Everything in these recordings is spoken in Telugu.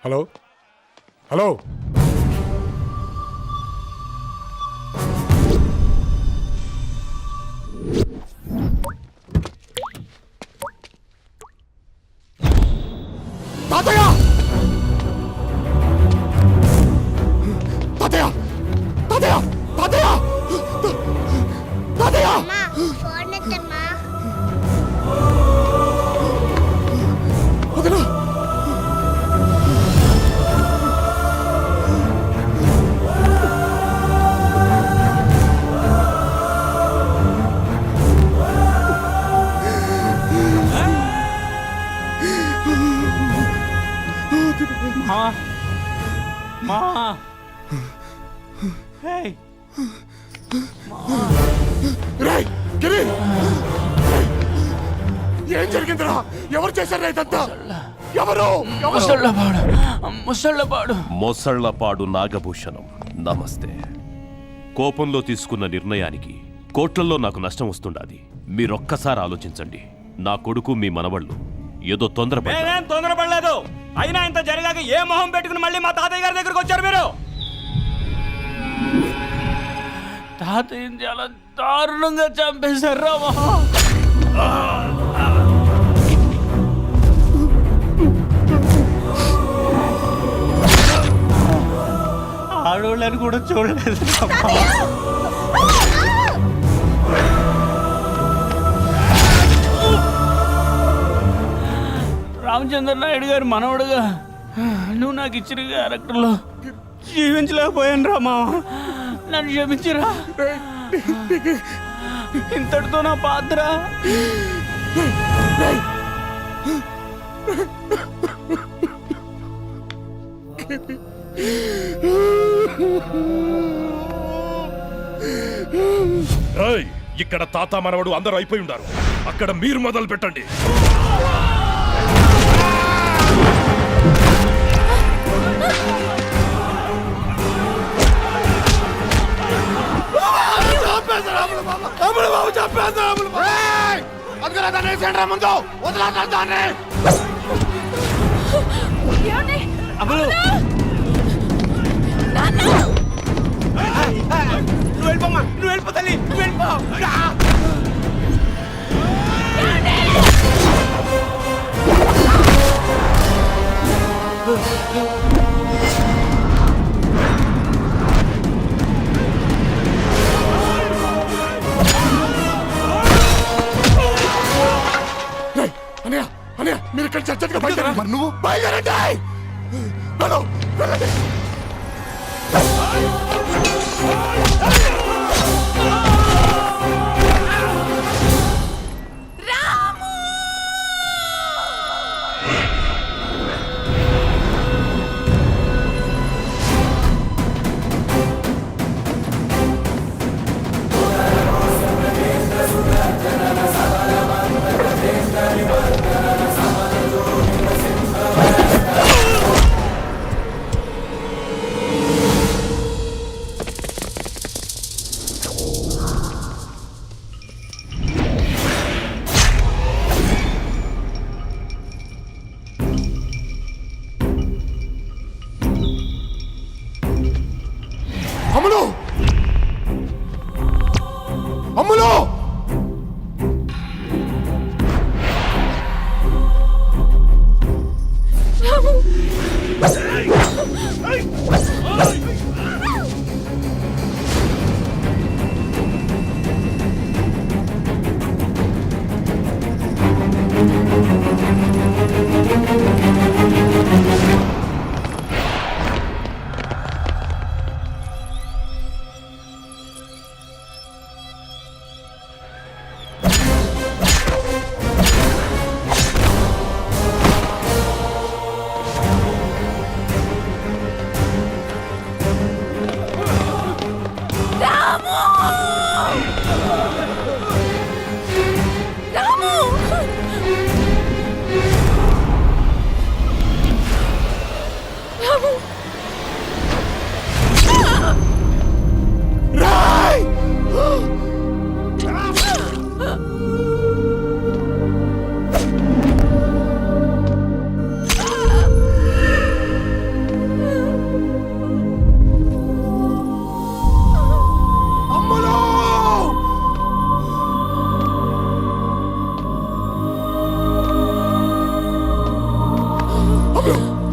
హలో హలో తాతయ్య తాతయ్య తాతయ్య తాతయ్య తాతయ్య ఫోన్ ఎత్తమ్మా. వదలా మా హే రేయ్ గిరి ఏం జరిగిందిరా? ఎవరు చేశారా ఇదంతా? ఎవరు? మొసళ్లపాడు నాగభూషణం. నమస్తే. కోపంలో తీసుకున్న నిర్ణయానికి కోట్లల్లో నాకు నష్టం వస్తుండాది. మీరొక్కసారి ఆలోచించండి. నా కొడుకు మీ మనవళ్ళు ఏదో తొందరపడలేదు. అయినా ఇంత జరిగాక ఏ మొహం పెట్టుకుని మళ్ళీ మా తాతయ్య గారి దగ్గరకు వచ్చారు మీరు? తాతయ్యని చాలా దారుణంగా చంపేశారు రామా. ఆడోళ్ళని కూడా చూడలేదు. రామచంద్ర నాయుడు గారు మనవడుగా నువ్వు నాకు ఇచ్చిన క్యారెక్టర్లో జీవించలేకపోయాను రామా. నన్ను క్షమించరా. ఇంతటితో నా పాత్ర. ఇక్కడ తాత మనవడు అందరూ అయిపోయి ఉండారు. అక్కడ మీరు మొదలు పెట్టండి. నువ్వు వెళ్ళిపోమ్మా. నువ్వు వెళ్ళిపో తల్లి. నువ్వు వెళ్ళిపో. అనయ్య అనయ్య మీరు ఇక్కడ చర్చగా బయలుదేరా. మరి నువ్వు బయలుదేరండి. వెళ్ళండి. అమ్ములు అమ్ములు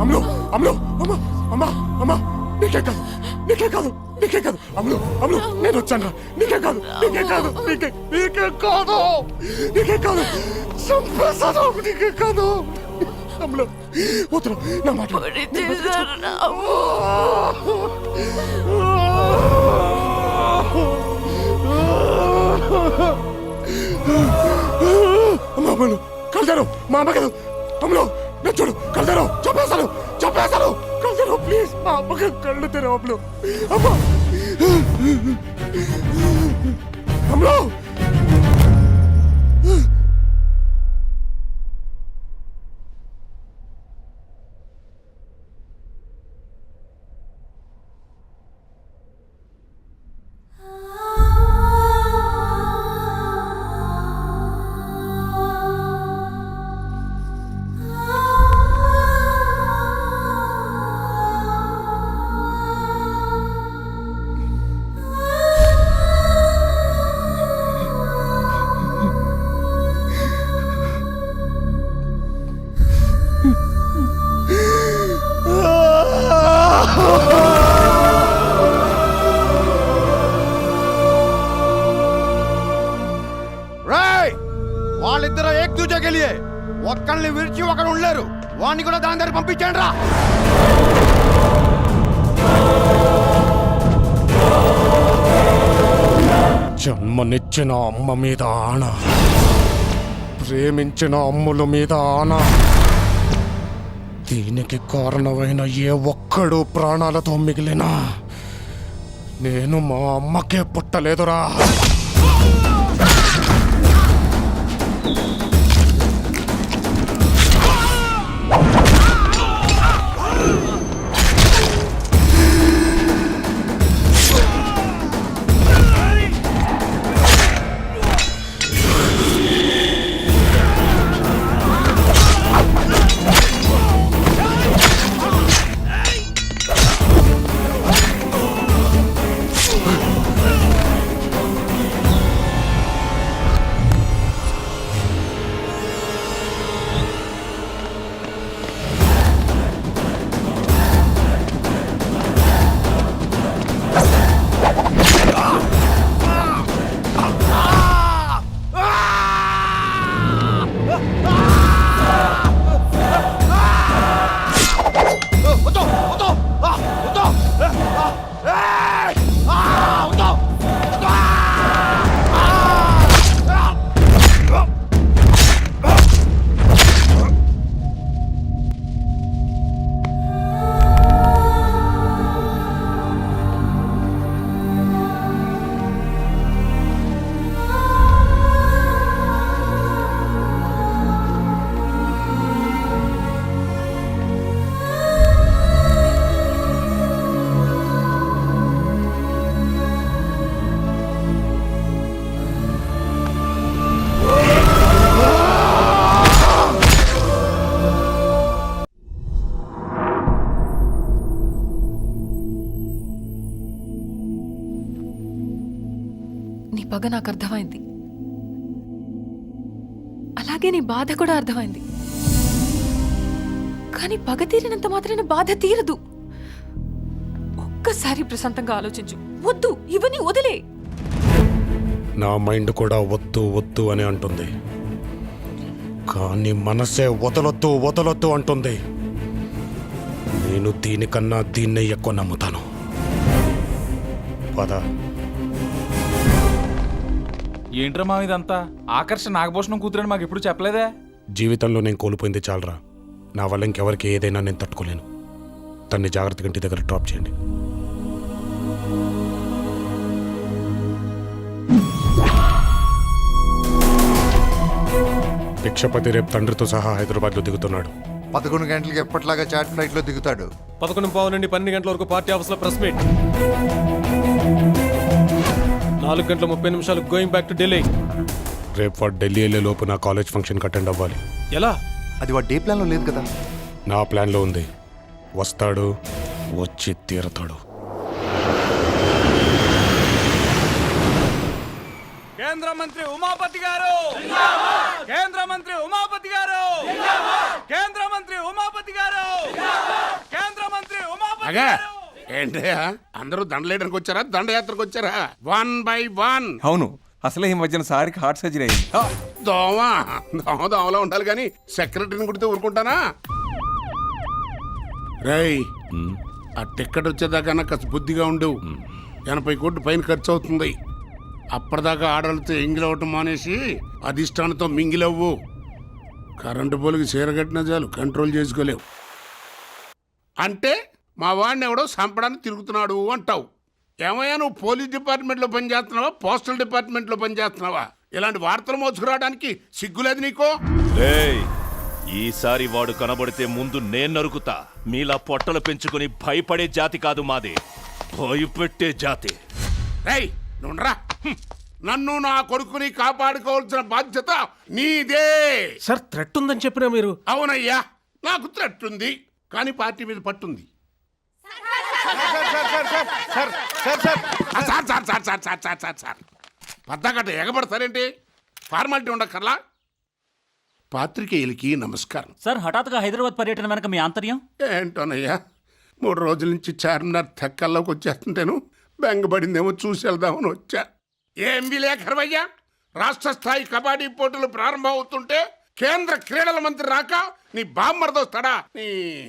అమ్ములు అమ్ములు అమ్మా అమ్మా అమ్మా నీకే కాదు నీకే కాదు నీకే కాదు అమ్ములు అమ్ములు నేను వచ్చాను నీకే కాదు నీకే కాదు నీకే నీకే కాదు నీకే కాదు సంపేశాను నీకే కాదు అమ్ములు వద్దు నా మాట అమ్మా అమ్ములు కళ్తారు మా అమ్మ కాదు అమ్ములు నేను చూడు కళ్తారు చెప్పేశాను చెప్పేశాను కళ్తారు ప్లీజ్ మా అమ్మకి కళ్ళు తెరు అమ్ములు అమ్మా అమ్ములు వాళ్ళిద్దరూ ఏక్ దూజేకి వెళ్ళి ఒక్కళ్ళని విరిచి ఒకరు ఉండలేరు. వాడిని కూడా దాని దగ్గర పంపించండి రా. జన్మనిచ్చిన అమ్మ మీద ఆన ప్రేమించిన అమ్ముల మీద ఆన దీనికి కారణమైన ఏ ఒక్కడు ప్రాణాలతో మిగిలినా నేను మా అమ్మకే పుట్టలేదురా. పగ నాకు అర్థమైంది, అలాగే నీ బాధ కూడా అర్థమైంది. కానీ పగ తీరినంత మాత్రాన బాధ తీరదు. ఒక్కసారి ప్రశాంతంగా ఆలోచించు. వద్దు, ఇవన్నీ వదిలే. నా మైండ్ కూడా వద్దు వద్దు అని అంటుంది, కానీ మనసే వదలొద్దు వదలొద్దు అంటుంది. నేను దీనికన్నా దీన్నే ఎక్కువ నమ్ముతాను. పద. ఏంట్రా మా ఇదంతా? ఆకర్షణ నాగభూషణం కూతురని మాకు ఎప్పుడు చెప్పలేదే. జీవితంలో నేను కోల్పోయింది చాలరా. నా వల్ల ఇంకెవరికి ఏదైనా నేను తట్టుకోలేను. తన్ని జాగ్రత్తగా ఇంటి దగ్గర డ్రాప్ చేయండి. భిక్షపతి రేపు తండ్రితో సహా హైదరాబాద్లో దిగుతున్నాడు. 11 గంటలకి ఎప్పటిలాగా చాట్ ఫ్లైట్లో దిగుతాడు. 11:15 నుండి 12 గంటల వరకు పార్టీ ఆఫీస్లో press meet. 4:30 going back to Delhi. రేపు వాడు ఢిల్లీ వెళ్ళే లోపు నా కాలేజ్ ఫంక్షన్కి అటెండ్ అవ్వాలి. ఎలా? అది వాడు డే ప్లాన్లో లేదు కదా. నా ప్లాన్లో ఉంది. వస్తాడు, వచ్చి తీరతాడు. కేంద్ర మంత్రి ఉమాపతి గారు, కేంద్ర మంత్రి ఉమాపతి గారు, కేంద్ర మంత్రి ఉమాపతి గారు. అగా ఏంటి అందరూ దండలేయడానికి వచ్చారా దండయాత్రకు వచ్చారా 1 by 1 అవును అసలే ఈ మధ్యన సారికి హార్ట్ సర్జరీ అయింది. దోమలా ఉండాలి కానీ సెక్రటరీని కుడితే ఊరుకుంటానా రేయ్ ఆ టికెట్ వచ్చేదాకా నాకు కాస్త బుద్ధిగా ఉండు 80 కోట్లు పైన ఖర్చు అవుతుంది అప్పటిదాకా ఆడలతో ఎంగిలవటం మానేసి అధిష్టానంతో మింగిలవ్వు కరెంటు పోలికి చీరగట్టిన చాలు కంట్రోల్ చేసుకోలేవు అంటే మా వాడిని ఎవడో చంపడానికి తిరుగుతున్నాడు అంటావు ఏమయ్యా నువ్వు పోలీస్ డిపార్ట్మెంట్లో పనిచేస్తున్నావా పోస్టల్ డిపార్ట్మెంట్లో పనిచేస్తున్నావా ఇలాంటి వార్తలు మోసుకురావడానికి సిగ్గులేదు నీకో రేయ్ ఈసారి వాడు కనబడితే ముందు నేను నరుకుతా మీలా పొట్టలు పెంచుకుని భయపడే జాతి కాదు మాది భయపెట్టే జాతి రేయ్ నుండ్రా నన్ను నా కొడుకుని కాపాడుకోవాల్సిన బాధ్యత నీదే సార్ థ్రెట్ ఉందని చెప్పినా మీరు అవునయ్యా నాకు థ్రెట్ ఉంది కానీ పార్టీ మీద పట్టుంది సార్ పద్దాకట్ట ఎగబడతారేంటి ఫార్మాలిటీ ఉండక్కర్లా పాత్రికేయులకి నమస్కారం సార్ హఠాత్తుగా హైదరాబాద్ పర్యటన వెనక మీ ఆంతర్యం ఏంటోనయ్యా 3 రోజుల నుంచి చార్మినార్ తెక్కల్లోకి వచ్చేస్తుంటేను బెంగపడిందేమో చూసి వెళ్దామని వచ్చా ఏం విలేకరవయ్యా రాష్ట్ర స్థాయి కబడ్డీ పోటీలు ప్రారంభం అవుతుంటే కేంద్ర క్రీడల మంత్రి రాక నీ బామ్మర్దొస్తాడా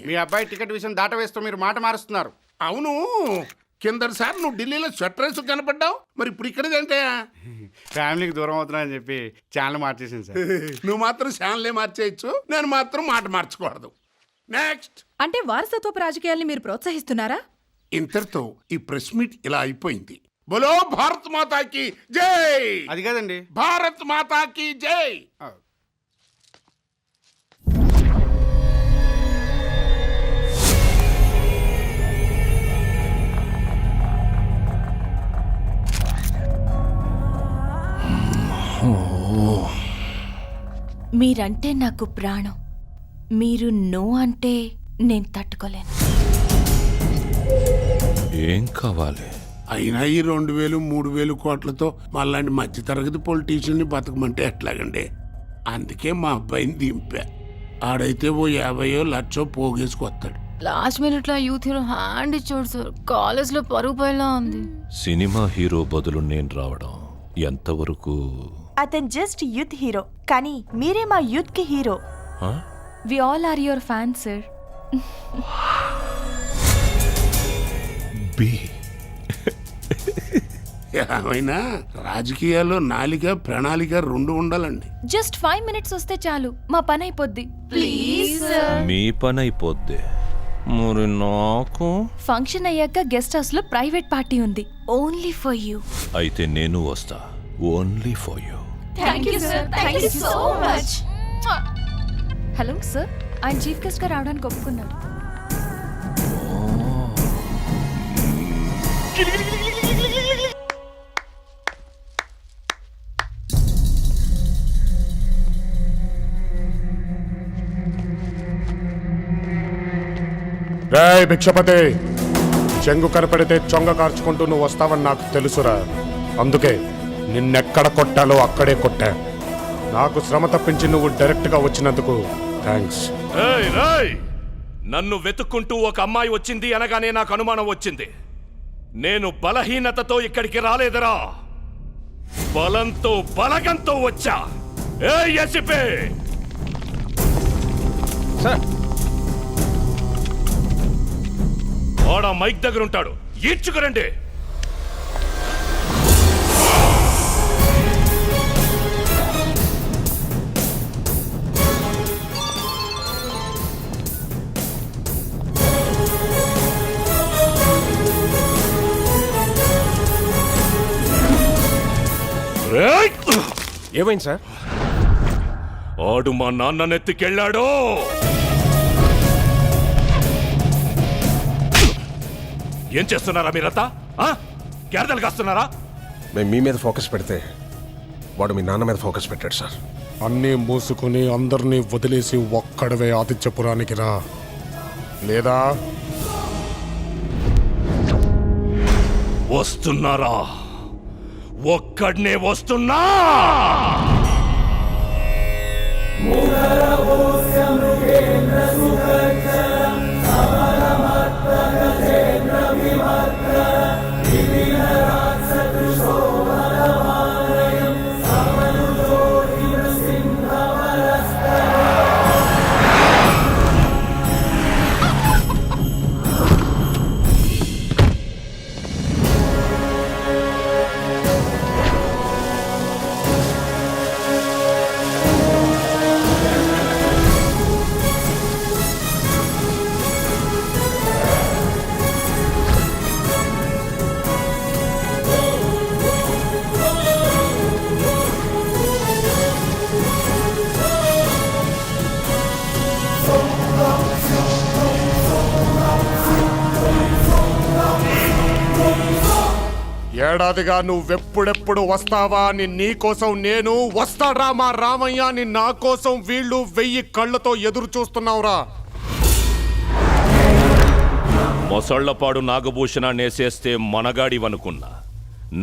మీ అబ్బాయి టికెట్ విషయం దాటవేస్తూ మీరు మాట మారుస్తున్నారు. అవును కిందసారి నువ్వు ఢిల్లీలో స్వెటర్ వేసు కనపడ్డావు మరి ఇప్పుడు ఇక్కడేంటే ఫ్యామిలీకి దూరం అవుతున్నానని చెప్పి ఛానల్ మార్చేసింది సార్. నువ్వు మాత్రం ఛానలే మార్చేయచ్చు నేను మాత్రం మాట మార్చకూడదు నెక్స్ట్ అంటే వారసత్వపు రాజకీయాల్ని మీరు ప్రోత్సహిస్తున్నారా? ఇంతటితో ఈ ప్రెస్ మీట్ ఇలా అయిపోయింది. బోలో భారత్ మాతాకి జై. అది కాదండి, భారత్ మాతాకి జై. మీరంటే నాకు ప్రాణం. మీరు నో అంటే నేను తట్టుకోలేను. ఏం కావాలి? అయినా ఈ 2000, 3000 కోట్లతో మళ్ళాంటి మధ్యతరగతి పొలిటీషియన్ని బతకమంటే ఎట్లాగండి? అందుకే మా అబ్బాయిని దింపా. ఆడైతే ఓ 50 లక్షో పోగేసుకొస్తాడు. లాస్ట్ మినిట్ లో యూత్ హీరో హ్యాండ్ ఇచ్చాడు సార్. కాలేజ్ లో పరుగు పోయేలా ఉంది. సినిమా హీరో బదులు నేను రావడం ఎంతవరకు? అతను జస్ట్ యూత్ హీరో, కానీ మీరే మా యూత్ కి hero. We all are your fans sir. ఏమైనా రాజకీయాల్లో నాలిక ప్రణాళిక 2 ఉండాలండి. జస్ట్ 5 minutes వస్తే చాలు, మా పని అయిపోద్ది. ప్లీజ్ మీ పని అయిపోద్ది. మరి నాకు ఫంక్షన్ అయ్యాక గెస్ట్ హౌస్ లో ప్రైవేట్ పార్టీ ఉంది, ఓన్లీ ఫర్ యూ. అయితే నేను వస్తా, only for you. Thank you sir, thank you so much. Hello sir, ఆయన చీఫ్ గెస్ట్ గా రావడానికి ఒప్పుకున్నారు. రేయ్ భిక్షపతి, చెంగు కనపడితే చొంగ కార్చుకుంటూ నువ్వు వస్తావని నాకు తెలుసురా. అందుకే నిన్నెక్కడ కొట్టాలో అక్కడే కొట్టా. నాకు శ్రమ తప్పించి నువ్వు డైరెక్ట్ గా వచ్చినందుకు థ్యాంక్స్. నన్ను వెతుక్కుంటూ ఒక అమ్మాయి వచ్చింది అనగానే నాకు అనుమానం వచ్చింది. నేను బలహీనతతో ఇక్కడికి రాలేదరా, బలంతో బలగంతో వచ్చా. ఏసిపే సార్, వాడ మైక్ దగ్గర ఉంటాడు, ఈడ్చుకురండి. ఏమైంది సార్? ఆడు మా నాన్న నెత్తికెళ్ళాడు. ఏం చేస్తున్నారా మీరంతా? కేరళలు కాస్తున్నారా? మేము మీ మీద ఫోకస్ పెడితే వాడు మీ నాన్న మీద ఫోకస్ పెట్టాడు సార్. అన్నీ మూసుకుని అందరినీ వదిలేసి ఒక్కడవే ఆతిథ్యపురానికి రా, లేదా వస్తున్నారా? ఒక్కడనే వస్తున్నా. కేంద్ర ఏడాదిగా నువ్వెప్పుడెప్పుడు వస్తావా అని నీకోసం నేను, వస్తాడ్రా మా రామయ్య అని నా కోసం వీళ్ళు 1000 కళ్ళతో ఎదురు చూస్తున్నావురా. మొసళ్లపాడు నాగభూషణాన్నేసేస్తే మనగాడివనుకున్నా,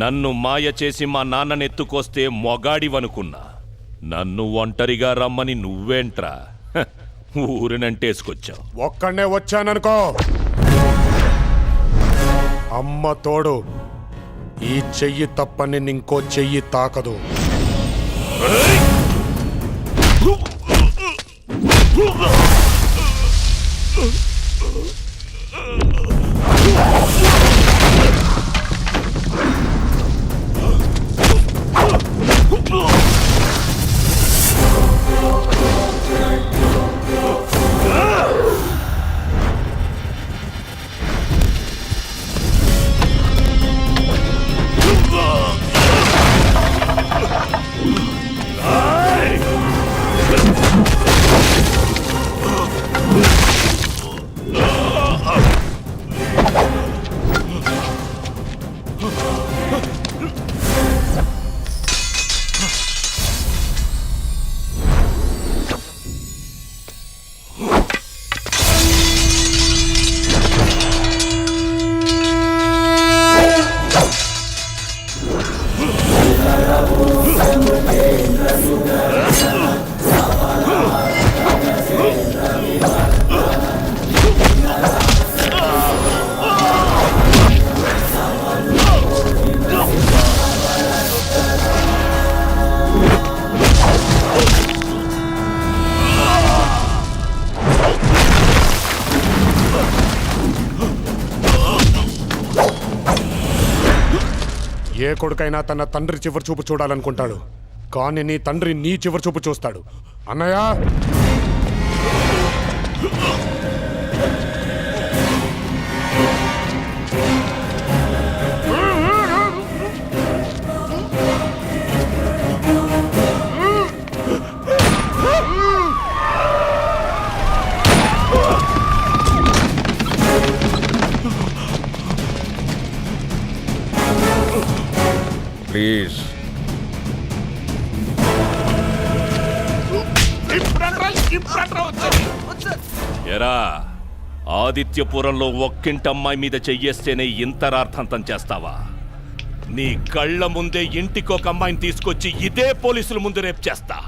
నన్ను మాయ చేసి మా నాన్ననెత్తుకొస్తే మొగాడివనుకున్నా, నన్ను ఒంటరిగా రమ్మని నువ్వేంట్రా ఊరినంటేసుకొచ్చావు. ఒక్కడే వచ్చాననుకో, అమ్మ తోడు, ఈ చెయ్యి తప్పని ఇంకో చెయ్యి తాకదు. ఏ కొడుకైనా తన తండ్రి చివరి చూపు చూడాలనుకుంటాడు, కానీ నీ తండ్రి నీ చివరి చూపు చూస్తాడు. అన్నయ్య, ప్లీజ్. ఎరా, ఆదిత్యపురంలో ఒక్కింటమ్మాయి మీద చెయ్యేస్తేనే ఇంత రార్థంతం చేస్తావా? నీ కళ్ళ ముందే ఇంటికొక అమ్మాయిని తీసుకొచ్చి ఇదే పోలీసుల ముందు రేపు చేస్తా.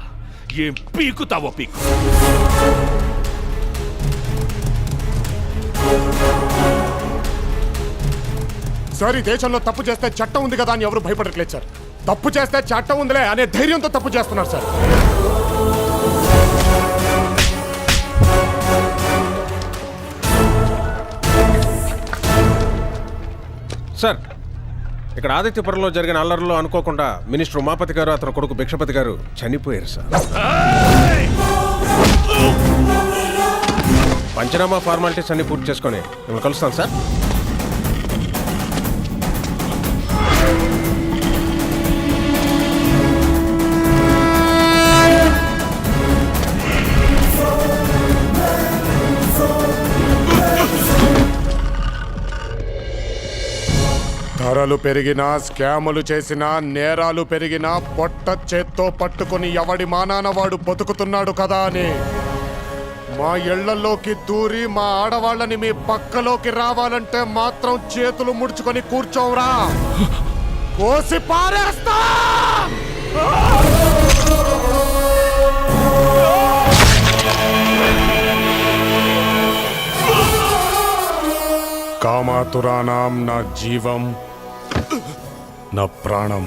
ఏం పీకుతావో పీకు. సార్, ఈ దేశంలో తప్పు చేస్తే చట్టం ఉంది కదా అని ఎవరు భయపడట్లేదు సార్. తప్పు చేస్తే చట్టం ఉందిలే అనే ధైర్యంతో తప్పు చేస్తున్నారు సార్. సార్, ఇక్కడ ఆదిత్యపురంలో జరిగిన అల్లర్లో అనుకోకుండా మినిస్టర్ ఉమాపతి గారు, అతని కొడుకు భిక్షపతి గారు చనిపోయారు సార్. పంచనామా ఫార్మాలిటీస్ అన్ని పూర్తి చేసుకొని మిమ్మల్ని కలుస్తాను సార్. ధరలు పెరిగినా, స్కాములు చేసినా, నేరాలు పెరిగినా పొట్ట చేత్తో పట్టుకుని ఎవడి మానాన వాడు బతుకుతున్నాడు కదా అని మా ఇళ్లలోకి దూరి మా ఆడవాళ్ళని మీ పక్కలోకి రావాలంటే మాత్రం చేతులు ముడుచుకొని కూర్చోవరా, కోసి పారేస్తా. కామాతురానాం నా జీవం, నా ప్రాణం.